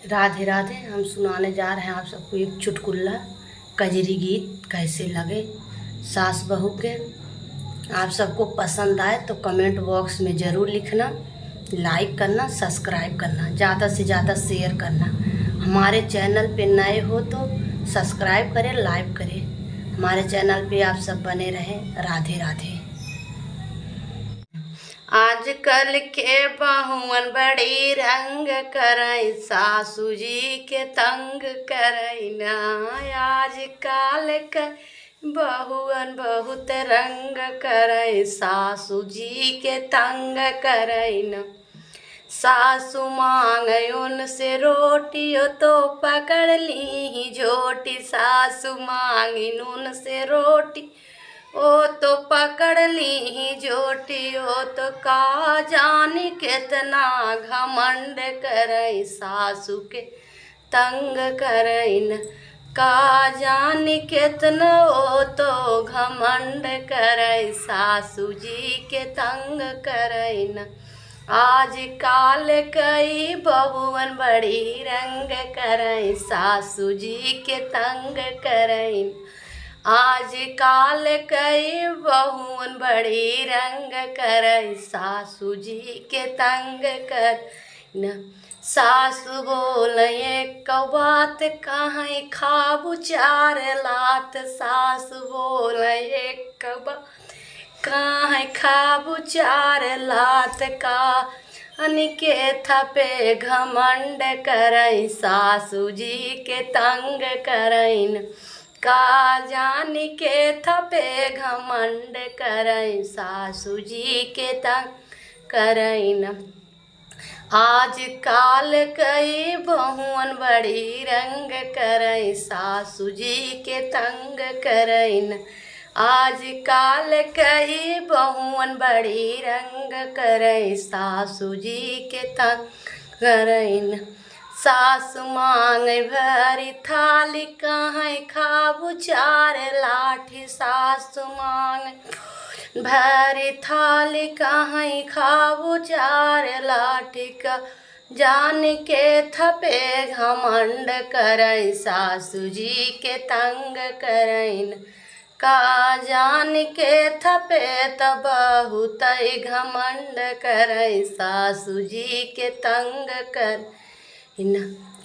राधे राधे। हम सुनाने जा रहे हैं आप सबको एक चुटकुला कजरी गीत कैसे लगे सास बहू के। आप सबको पसंद आए तो कमेंट बॉक्स में ज़रूर लिखना, लाइक करना, सब्सक्राइब करना, ज़्यादा से ज़्यादा शेयर करना। हमारे चैनल पे नए हो तो सब्सक्राइब करें, लाइक करें। हमारे चैनल पे आप सब बने रहें। राधे राधे। आजकल के बहुअन बड़ी रंग करई, सासू जी के तंग करई ना। आजकल के बहुअन बहुत रंग करई, सासू जी के तंग करई ना। सासू मांगे उनसे रोटी तो पकड़ ली झोटी, सासू मांगी उनसे रोटी ओ तो पकड़ ली झोटी। ओ तो का जानी कितना घमंड करई, सासू के तंग करईन। का जानी कितना ओ तो घमंड करई, सासू जी के तंग करईन। आज काल कई बहुअन बड़ी रंग करई, सासू जी के तंग करईन। आज काल कई बहुअन बड़ी रंग करई, सासू जी के तंग कर न। सासू बोल एक बात कहीं खाबू चार लात, सासू बोल एक बात कहीं खाबू चार लात। का अनिके थपे घमंड करई, सासू जी के तंग करईन। का जानी के थपे घमंड करई, सासू जी के तंग करईन। आज काल कई बहुअन बड़ी रंग करई, सासू जी के तंग करईन। आज काल कई बहुअन बड़ी रंग करई, सासू जी के तंग करईन। सासु मांगे भरी थाली कहीं खाबू चार लाठी, सासु मांगे भरी थाली कहीं खाबू चार लाठी। का जान के थपे घमंड करई, सासू जी के तंग करईन। का जान के थपे तब बहुत घमंड करई, सासू जी के तंग कर।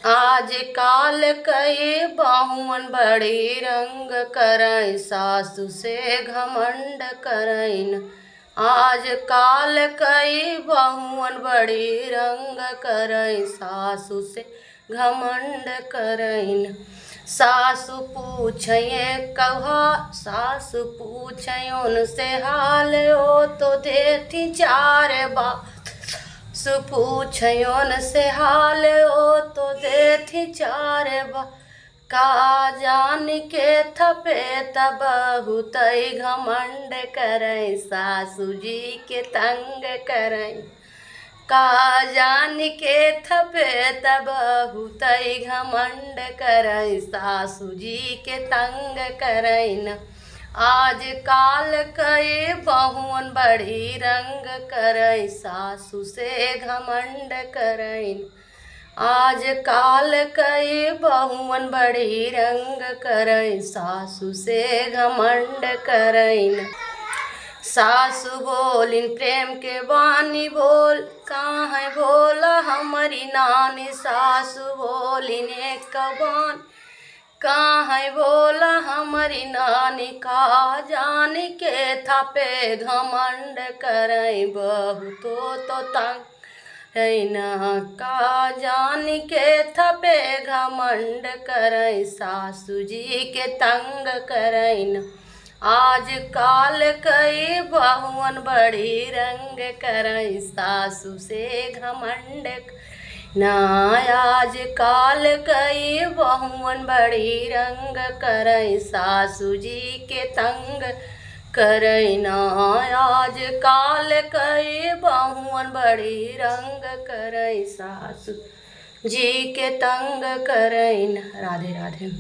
आज काल कई बहुअन बड़ी रंग करई, सासू से घमंड करईन। आज काल कई बहुअन बड़ी रंग करई, सासू से घमंड करईन। सासू पूछे कहा, सासू पूछे उनसे हाल, ओ तो देती चार बात। पूछयोन से हाल, ओ तो देती चार बा। का जान के थपे तब बहुत घमंड करई, सासू जी के तंग करई। का जान के थपे तब बहुत घमंड करई, सासू जी के तंग करईन। आज काल कई बहुअन बड़ी रंग करई, सासू से घमंड करईन। आज काल कई बहुअन बड़ी रंग करई, सासू से घमंड करईन। सासू बोलिन प्रेम के बानी बोल, काहे बोला हमारी नानी। सासू बोलिन एक बानी, काहे बोला हमारी नानी। का जान के थपे घमंड करई, बहू तो तंग ना। का जान के थपे घमंड करई, सासू जी के तंग करईन। आज काल कई बहुअन बड़ी रंग करई, सासू से घमंड ना। आज काल कई बहुअन बड़ी रंग करई, सासू जी के तंग करईन। आज काल कई बहुअन बड़ी रंग करई, सासू जी के तंग करईन। राधे राधे।